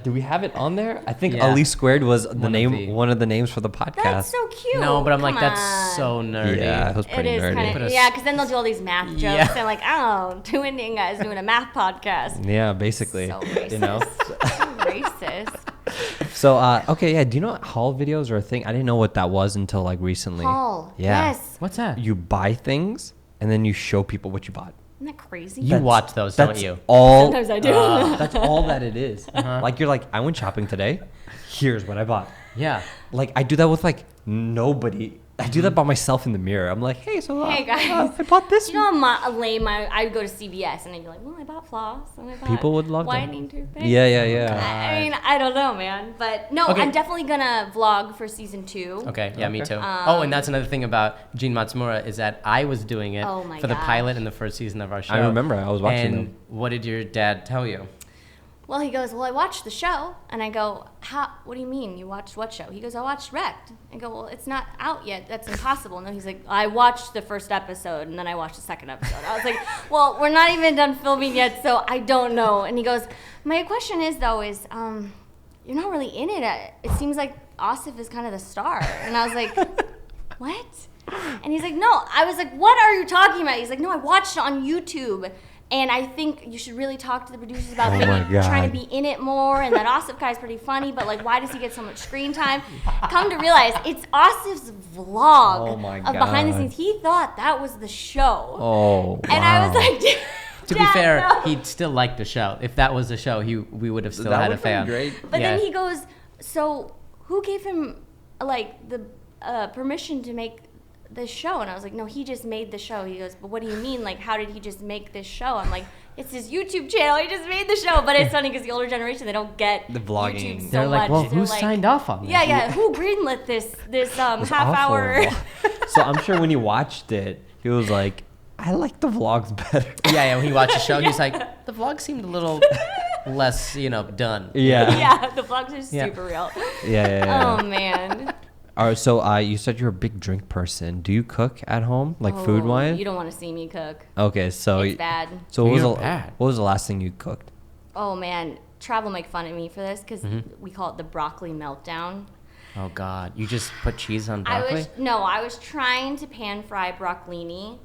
Do we have it on there? I think Yeah. Ali Squared was One of the names for the podcast. That's so cute. No, but I'm like, Come that's on. so nerdy. Yeah, it was It pretty is nerdy. kind Put of, a yeah, because then they'll do all these math jokes. Yeah. And like, oh, two Indian guys doing a math podcast. Yeah, basically. So racist. You know. So racist. So okay, yeah. Do you know haul videos are a thing? I didn't know what that was until like recently. Haul. Yeah. Yes. What's that? You buy things and then you show people what you bought. Isn't that crazy? You watch those, don't That's you? all. Sometimes I do. That's all that it is. Like you're like, I went shopping today. Here's what I bought. Yeah. Like I do that with like nobody. I do that by myself in the mirror. I'm like, hey, so Hey, guys. I bought this. You know how lame I would go to CVS and I'd be like, well, I bought floss and I bought People would love them. whitening toothpaste. Yeah. I mean, I don't know, man. But no, Okay. I'm definitely going to vlog for season 2. Okay, yeah, me Okay. too. And that's another thing about Gene Matsumura is that I was doing it Oh my for the gosh. pilot in the first season of our show. I remember, I was watching and them. what did your dad tell you? Well, he goes, well, I watched the show. And I go, what do you mean? You watched what show? He goes, I watched Wrecked. I go, well, it's not out yet. That's impossible. No, he's like, I watched the first episode and then I watched the second episode. I was like, well, we're not even done filming yet, so I don't know. And he goes, my question is, though, you're not really in it. It seems like Asif is kind of the star. And I was like, what? And he's like, no. I was like, what are you talking about? He's like, no, I watched it on YouTube. And I think you should really talk to the producers about maybe trying to be in it more. And that Asif guy is pretty funny, but like, why does he get so much screen time? Come to realize, it's Asif's vlog Oh my of behind the God. scenes. He thought that was the show. Oh. And I was like, To be Dad, fair, no. he'd still like the show. If that was the show, we would have still That had a would've been fan. great. But Yeah. then he goes, so who gave him like the permission to make this show? And I was like, no, he just made the show. He goes, but what do you mean? Like, how did he just make this show? I'm like, it's his YouTube channel. He just made the show. But it's funny because the older generation, they don't get The vlogging. YouTube so They're like, much. well, They're who like, signed off on this? Yeah. Who greenlit this It's half awful. hour? So I'm sure when he watched it, he was like, I like the vlogs better. Yeah, when he watched the show, he's like, the vlog seemed a little less, done. Yeah. Yeah, the vlogs are Yeah. super real. Yeah. Oh, man. All right, so you said you're a big drink person. Do you cook at home, like food wise? You don't want to see me cook. Okay, so It's bad. So what You're was bad. what was the last thing you cooked? Oh, man. Trav will make fun of me for this because Mm-hmm. we call it the broccoli meltdown. Oh, God. You just put cheese on broccoli? I was trying to pan fry broccolini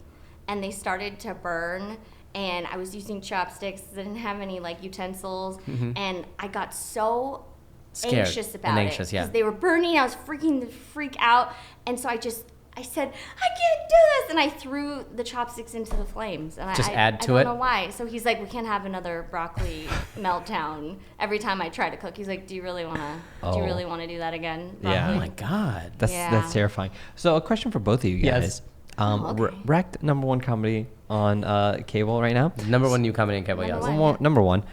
and they started to burn and I was using chopsticks. I didn't have any like utensils and I got so Scared anxious and about anxious, it yeah. because they were burning. I was freaking the freak out. And so I said, I can't do this. And I threw the chopsticks into the flames. And Just I add to I it? don't know why. So he's like, we can't have another broccoli meltdown every time I try to cook. He's like, do you really want to do that again? Yeah. Oh, Broccoli? my God. That's Yeah. terrifying. So a question for both of you guys. Yes. Okay. Wrecked #1 comedy on cable right now. Number one new comedy in cable, Number yes. one. Number one.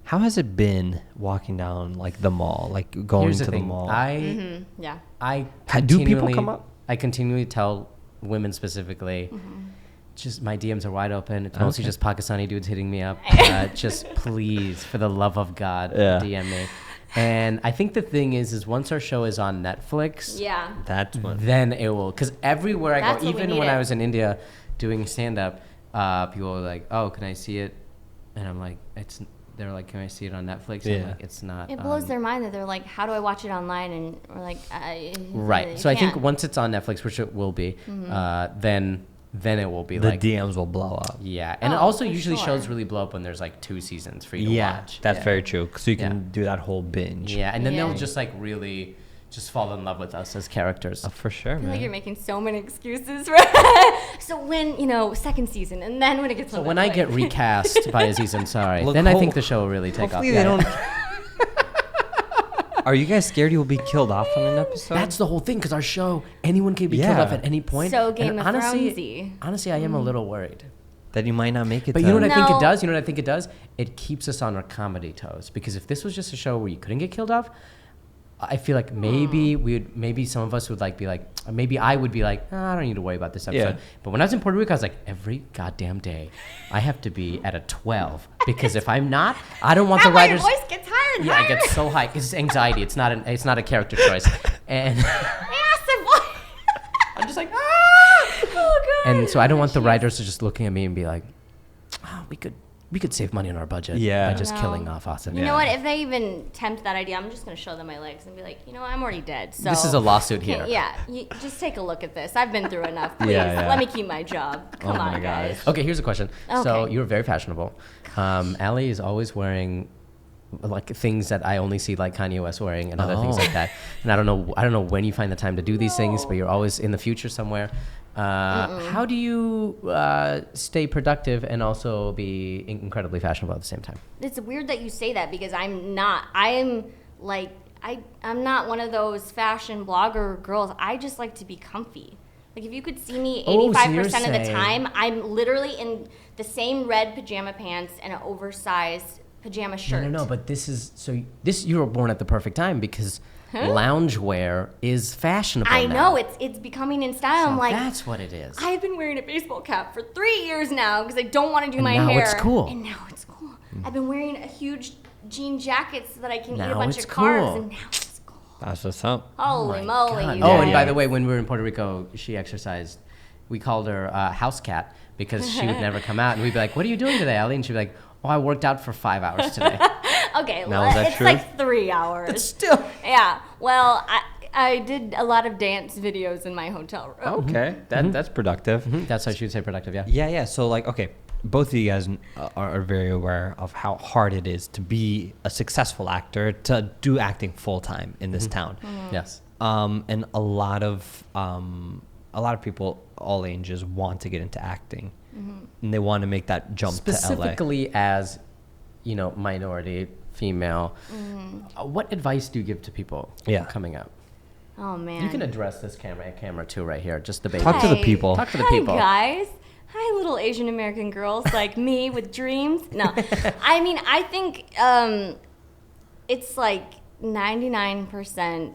How has it been walking down like the mall, like going Here's to the the thing. mall? Yeah. I Do people continually- come up? I continually tell women specifically, just my DMs are wide open. It's mostly Okay. just Pakistani dudes hitting me up. Just please, for the love of God, Yeah. DM me. And I think the thing is once our show is on Netflix, Yeah. That's one. then it will. Because everywhere I That's go, what we even need when it. I was in India doing stand-up, people are like, "Oh, can I see it?" And I'm like, They're like, "Can I see it on Netflix?" And I'm Yeah. like, it's not. It blows on- their mind that they're like, how do I watch it online? And we're like, Right. you So I think can't. once it's on Netflix, which it will be, then it will be The like. DMs will blow up. Yeah, and Oh, it also for usually sure. shows really blow up when there's like 2 seasons for you to Yeah, watch. that's Yeah. very true. So you can Yeah. do that whole binge. Yeah, and then Yeah. they'll just like really just fall in love with us as characters. For sure, I feel like you're man. making so many excuses for so when second season and then when it gets So on when I Netflix. get recast by Aziz Ansari, Look, then I think the show will really take off. Hopefully they don't. Are you guys scared you'll be killed off on an episode? That's the whole thing, because our show, anyone can be killed off at any point. So Game of Thronesy. Thronesy. Honestly, I am a little worried. That you might not make it. But you know what I think it does? You know what I think it does? It keeps us on our comedy toes. Because if this was just a show where you couldn't get killed off, I feel like maybe some of us would like be like, maybe I would be like, I don't need to worry about this episode. Yeah. But when I was in Puerto Rico, I was like, every goddamn day, I have to be at a 12 because if I'm not, I don't want the writers. Your voice gets higher and yeah, higher. it gets so high. It's anxiety. It's not a character choice. And I'm just like, ah! Oh god. And so I don't want the writers to just looking at me and be like, oh, we could save money on our budget by just killing off Asif. You know what? If they even tempt that idea, I'm just going to show them my legs and be like, you know, I'm already dead. So this is a lawsuit here. Yeah, just take a look at this. I've been through enough. Please, let me keep my job. Come on, guys. Okay, here's a question. Okay. So you're very fashionable. Ali is always wearing like things that I only see like Kanye West wearing and other things like that. And I don't know when you find the time to do these things, but you're always in the future somewhere. How do you stay productive and also be incredibly fashionable at the same time? It's weird that you say that because I'm not. I'm not one of those fashion blogger girls. I just like to be comfy. Like if you could see me 85% of the time, I'm literally in the same red pajama pants and an oversized pajama shirt. No, but you were born at the perfect time because loungewear is fashionable I now. know, it's becoming in style. So I'm like, that's what it is. I've been wearing a baseball cap for 3 years now because I don't want to do my now hair. It's cool. And now it's cool. I've been wearing a huge jean jacket so that I can eat a Now bunch it's of carbs, cool. and now it's cool. That's what's up. Holy moly. God. You Oh, and guys. by the way, when we were in Puerto Rico, she exercised. We called her house cat because she would never come out. And we'd be like, what are you doing today, Ali? And she'd be like, oh, I worked out for 5 hours today. Okay, Now, is that it's true? like 3 hours. But still. Yeah, well, I did a lot of dance videos in my hotel room. Okay, that's productive. That's how she would say productive, yeah. Yeah. So like, okay, both of you guys are very aware of how hard it is to be a successful actor, to do acting full time in this town. Yes. And a lot of people, all ages, want to get into acting, and they want to make that jump to LA. Specifically as, minority, female. What advice do you give to people coming up? Oh, man. You can address this camera too right here. Just the baby. Talk to the people. Talk to the people. Hi, guys. Hi, little Asian American girls like me with dreams. No, I mean, I think it's like 99%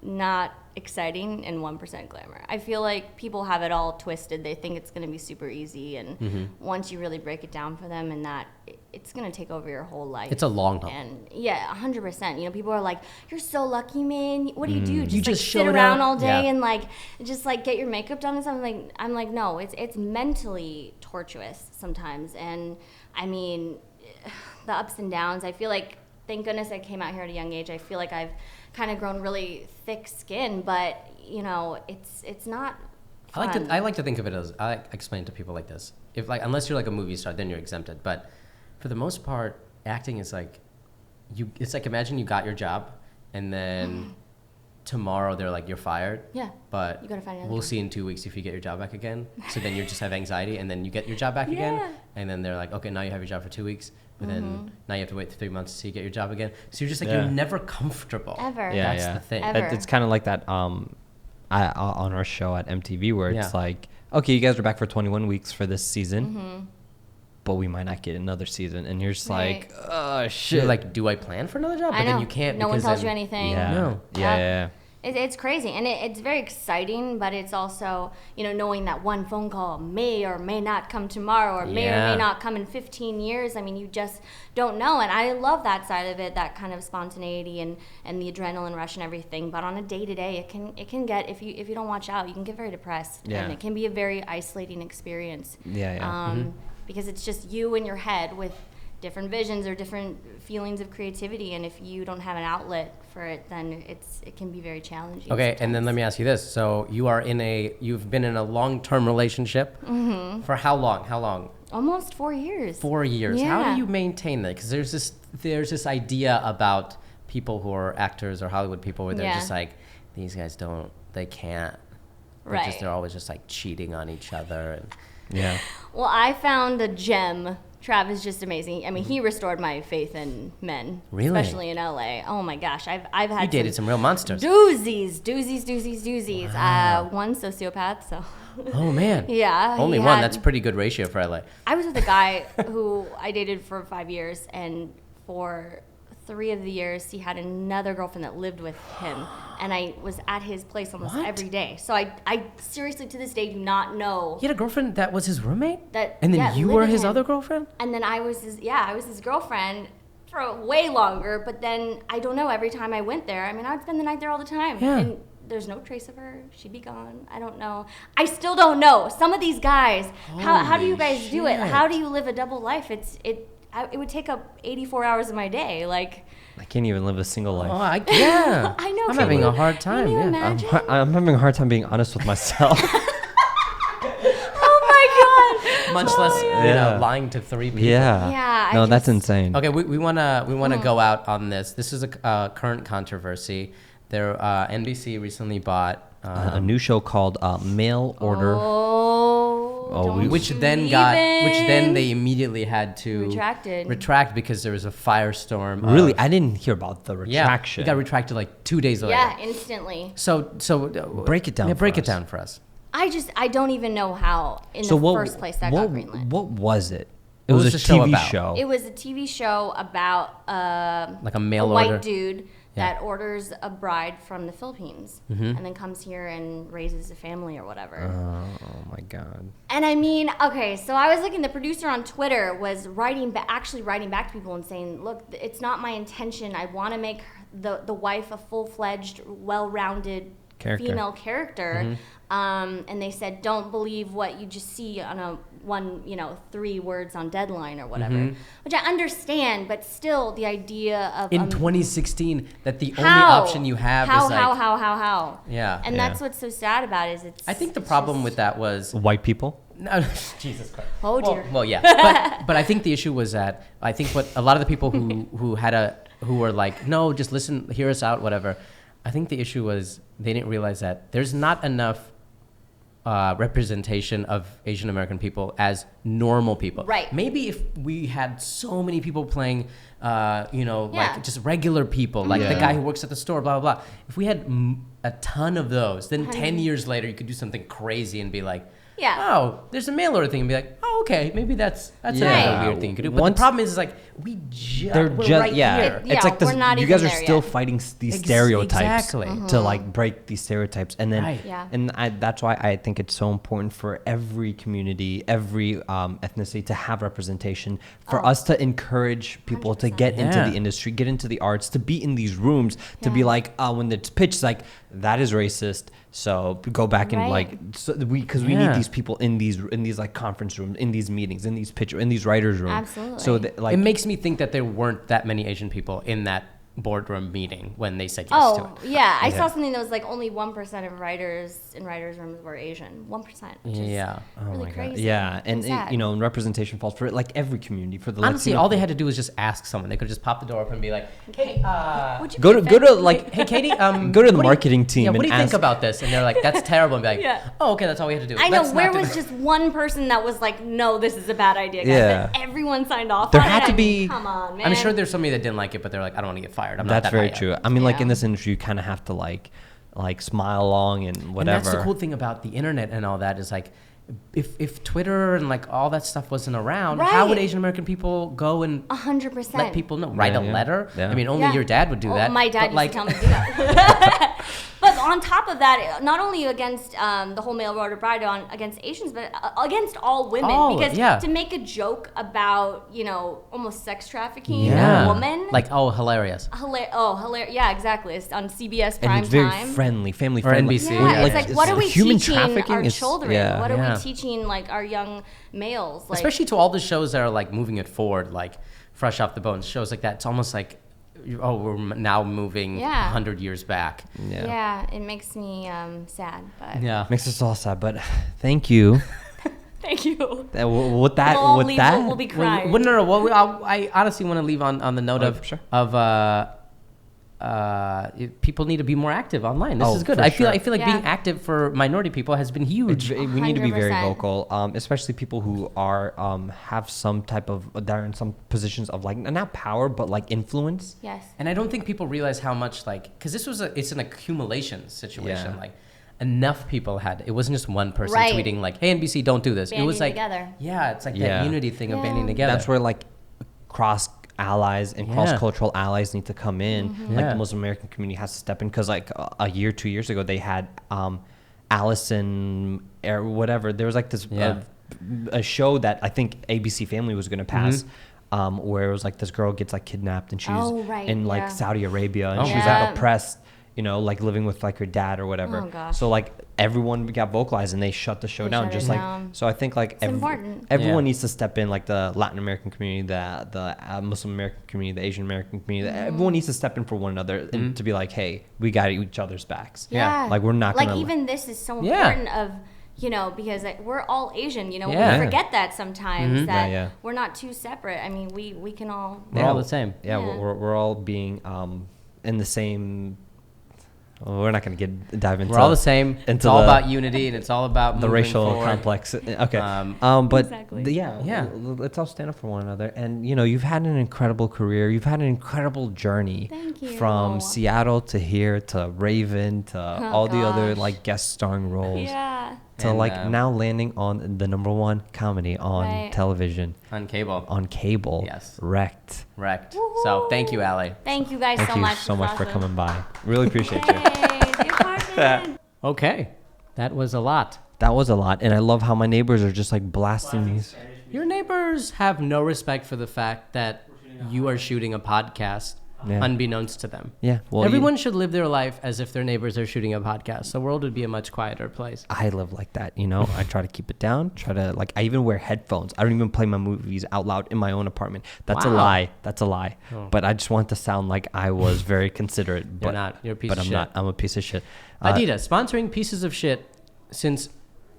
not exciting and 1% glamour. I feel like people have it all twisted. They think it's going to be super easy, and once you really break it down for them, and it's going to take over your whole life. It's a long haul. And yeah, 100%. People are like, "You're so lucky, man. What do you do? You just sit showed around up?" all day Yeah. and just get your makeup done and something." I'm like, no, it's mentally tortuous sometimes. And I mean, the ups and downs. I feel like, thank goodness I came out here at a young age. I feel like I've kind of grown really thick skin, but it's not fun. I like to think of it as, I explain to people like this. If unless you're like a movie star, then you're exempted. But for the most part, acting is like, it's like, imagine you got your job and then tomorrow they're like, you're fired. Yeah. But you gotta find another we'll job. see in 2 weeks if you get your job back again. So then you just have anxiety, and then you get your job back again. And then they're like, okay, now you have your job for 2 weeks. But then now you have to wait 3 months to see you get your job again. So you're just like, you're never comfortable. Ever. Yeah, That's the thing. Ever. It's kind of like that on our show at MTV where it's like, okay, you guys are back for 21 weeks for this season, but we might not get another season. And you're just like, oh, shit. You're like, do I plan for another job? I But know. then you can't. No one because tells then- you anything. Yeah. No. Yeah. It's crazy, and it's very exciting, but it's also, knowing that one phone call may or may not come tomorrow, or may or may not come in 15 years. I mean, you just don't know, and I love that side of it, that kind of spontaneity and the adrenaline rush and everything. But on a day-to-day, it can get, if you don't watch out, you can get very depressed, and it can be a very isolating experience. Because it's just you in your head with different visions or different feelings of creativity, and if you don't have an outlet for it, then it can be very challenging. Okay, sometimes. and then let me ask you this: so you've been in a long-term relationship for how long? How long? Almost 4 years. 4 years. How Yeah. do you maintain that? Because there's this idea about people who are actors or Hollywood people where they're just like, these guys they can't. They're always just like cheating on each other. And Yeah. Well, I found a gem Trav is just amazing. I mean, he restored my faith in men, Really? especially in LA. Oh my gosh, I've had You dated some real monsters. doozies. Wow. One sociopath, so. Oh man. Yeah. Only he one. had- That's a pretty good ratio for LA. I was with a guy who I dated for 5 years, and for 3 of the years, he had another girlfriend that lived with him, and I was at his place almost What? every day. So I seriously, to this day, do not know He had a girlfriend that was his roommate? that. And then yeah, you lived were with his him. other girlfriend? And then I was his girlfriend for way longer. But then I don't know. Every time I went there, I mean, I would spend the night there all the time. Yeah. And there's no trace of her. She'd be gone. I don't know. I still don't know. Some of these guys, how do you guys do it? shit. How do you live a double life? It would take up 84 hours of my day. Like, I can't even live a single life. Yeah. I know. I'm can having you- a hard time. Can you Yeah. imagine? I'm having a hard time being honest with myself. Oh my god. Much less, God. you Yeah. know, lying to 3 people. Yeah. Yeah, I No, that's just- insane. Okay, we wanna go out on this. This is a current controversy. There, NBC recently bought A new show called Mail Order. Oh, don't which you then even. they immediately had to retract because there was a firestorm. Really, of- I didn't hear about the yeah, retraction. it got retracted like 2 days later. Yeah, instantly. So Break it down Yeah, for break it us. down for us. I don't even know how in the first place that got greenlit. What was it? It What was was a the show TV about? show. It was a TV show about Like a a mail white order. dude Yeah. that orders a bride from the Philippines and then comes here and raises a family or whatever. Oh my god. And I mean, okay, so I was looking. The producer on Twitter was actually writing back to people and saying, "Look, it's not my intention. I want to make the wife a full-fledged, well-rounded Character. female character." And they said, "Don't believe what you just see on a 3 words on Deadline or whatever," which I understand, but still, the idea of In 2016, that the only how? option you have how, is like how? Yeah. And Yeah. that's what's so sad about it, is it's. I think the it's problem just- with that was White people? no, Jesus Christ. Oh dear. Well, yeah, but I think the issue was that I think what a lot of the people who were like, no, just listen, hear us out, whatever. I think the issue was they didn't realize that there's not enough representation of Asian American people as normal people. Right. Maybe if we had so many people playing, Yeah. like just regular people, like the Yeah. guy who works at the store, blah blah blah. If we had a ton of those, then 10 years later you could do something crazy and be like, Yeah. oh, there's a mail order thing, and be like, oh, okay, maybe that's Yeah. another weird thing you could do. But Once- the problem is like we're They're right yeah. here. Yeah, It's like this, we're not you even guys are there still yet. fighting these stereotypes Exactly. to like break these stereotypes, and then Right. Yeah. and that's why I think it's so important for every community, every ethnicity to have representation, for us to encourage people to 100%. get into Yeah. the industry, get into the arts, to be in these rooms, to be Yeah. like when it's pitched, like that is racist. So go back and Right. because we Yeah. need these people in these like conference rooms, in these meetings, in these writers' rooms. Absolutely. So that, like it makes me think that there weren't that many Asian people in that boardroom meeting when they said yes to Oh, it. yeah. I Yeah. saw something that was like only 1% of writers in writers' rooms were Asian. 1%. Which is Yeah. Oh really my God. crazy. Yeah, and sad. you know, and representation falls for like every community for the Honestly, Latino all they had to do was just ask someone. They could just pop the door open and be like, "Hey, Would you go be to offended? like hey, Katie, go to the what do you- marketing team Yeah, what and do you think ask- about this?" And they're like, "That's terrible." And be like, Yeah. "Oh, okay, that's all we had to do." I know. Let's Where not do was that." just one person that was like, "No, this is a bad idea, guys." Yeah. But everyone signed off There on had it. to I mean, be- come on, man. I'm sure there's somebody that didn't like it, but they're like, "I don't want to get fired. I'm not That's that very high true. yet." I mean, like Yeah. in this industry, you kind of have to like smile along and whatever. And that's the cool thing about the internet and all that is like, if Twitter and like all that stuff wasn't around, how would Right. Asian American people go and 100%. let people know? Write a yeah. letter? Yeah. I mean, only Yeah. your dad would do Oh, that. my dad but, used to tell me to do that. But on top of that, not only against the whole mail order bride against Asians, but against all women. All, because yeah. to make a joke about, almost sex trafficking Yeah. a woman. Like, oh, hilarious. Hilarious. Yeah, exactly. It's on CBS and prime it's very time. friendly, family Or friendly. NBC. Yeah, Yeah, it's like, what are we human teaching trafficking our is- children? yeah. What are Yeah. we teaching, like, our young males? Like, Especially to all the shows that are like moving it forward, like Fresh Off the Bones, shows like that. It's almost like, oh, we're now moving Yeah. 100 years back. yeah, it makes me sad. But Yeah. Makes us all sad, but thank you. thank you. With that, We'll all with leave, that, we'll be Well, crying. no. I honestly want to leave on the note Oh, of sure. of people need to be more active online. This is good. For I feel sure. like being active for minority people has been huge. We need to be very 100%. vocal, especially people who are have some type of they're in some positions of like not power but like influence. Yes. And I don't think people realize how much because this was it's an accumulation situation. Yeah. Like enough people had it wasn't just one person Right. tweeting like, "Hey NBC, don't do this." Banding it was like together. Yeah, it's like Yeah. that unity thing of Yeah. banding together. That's where like cross allies and Yeah. cross-cultural allies need to come in. Like Yeah. the Muslim American community has to step in because like a year, 2 years ago, they had Allison or whatever. There was like this a show that I think ABC Family was going to pass. Where it was like this girl gets like kidnapped and she's in like Saudi Arabia and she was like oppressed, you know, like living with like her dad or whatever. Oh, gosh. So like everyone got vocalized and they shut the show down. shut Just it like down. so, I think like important. everyone Yeah. needs to step in, like the Latin American community, the Muslim American community, the Asian American community. Everyone needs to step in for one another and to be like, hey, we got each other's backs. Yeah. Like we're not like gonna even this is so Yeah. important of because we're all Asian, Yeah. we forget that sometimes that Yeah. we're not too separate. I mean, we can all We're all the same. Yeah, Yeah. we're all being in the same. Well, we're not going to dive into. We're all the same. It's into all the- about unity and it's all about the moving racial forward. complex. Okay. But Exactly. Yeah. let's all stand up for one another. And you've had an incredible career. You've had an incredible journey. Thank you. From Seattle to here to Raven to all the other gosh. like guest starring roles. Yeah. To And, like now landing on the #1 comedy on Right. television, On cable. on cable. Yes. Wrecked. Wrecked. So thank you, Allie. Thank you guys Thank so you much. so This much was for awesome. coming by. Really appreciate you. Yay, you're Carson. Okay. That was a lot. That was a lot, and I love how my neighbors are just like blasting these. Your neighbors have no respect for the fact that you are shooting a podcast Yeah. unbeknownst to them. Yeah, well, Everyone should live their life as if their neighbors are shooting a podcast. The world would be a much quieter place. I live like that, I try to keep it down. I even wear headphones. I don't even play my movies out loud in my own apartment. That's a Wow. lie. That's a lie. Oh. But I just want to sound like I was very considerate. But You're not. You're a piece but of I'm shit. not. I'm a piece of shit. Adidas sponsoring pieces of shit since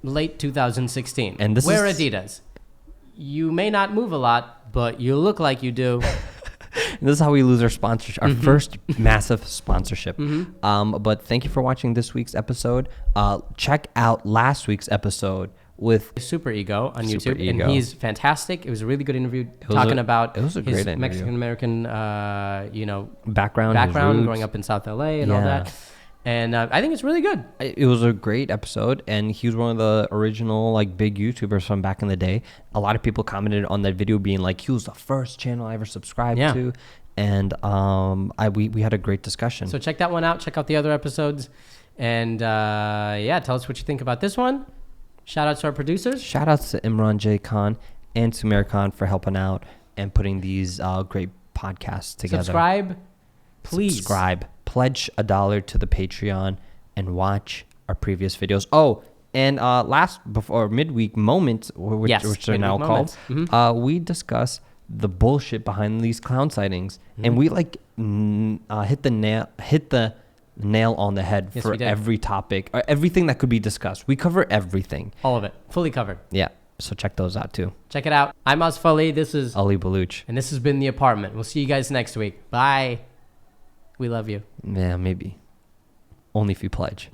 late 2016. And this Wear is- Adidas. You may not move a lot, but you look like you do. And this is how we lose our sponsorship, our first massive sponsorship. But thank you for watching this week's episode. Check out last week's episode with Super Ego on Super YouTube, Ego. and he's fantastic. It was a really good interview was talking a- about it was a his great interview. Mexican American, background, his roots. growing up in South LA and all Yeah. that. And I think it's really good. It was a great episode, and he was one of the original like big YouTubers from back in the day. A lot of people commented on that video being like, he was the first channel I ever subscribed Yeah. to, and we had a great discussion. So check that one out. Check out the other episodes, and tell us what you think about this one. Shout out to our producers. Shout outs to Imran J. Khan and Sumair Khan for helping out and putting these great podcasts together. Subscribe, please. Subscribe. Pledge $1 to the Patreon and watch our previous videos. Oh, and before midweek moments, which are now midweek called, moments. we discuss the bullshit behind these clown sightings, and we like hit the nail on the head Yes, for we did. every topic, or everything that could be discussed. We cover everything. All of it, fully covered. Yeah, so check those out too. Check it out. I'm Asif Ali. This is Ali Baluch. and this has been The Apartment. We'll see you guys next week. Bye. We love you. Yeah, maybe. Only if you pledge.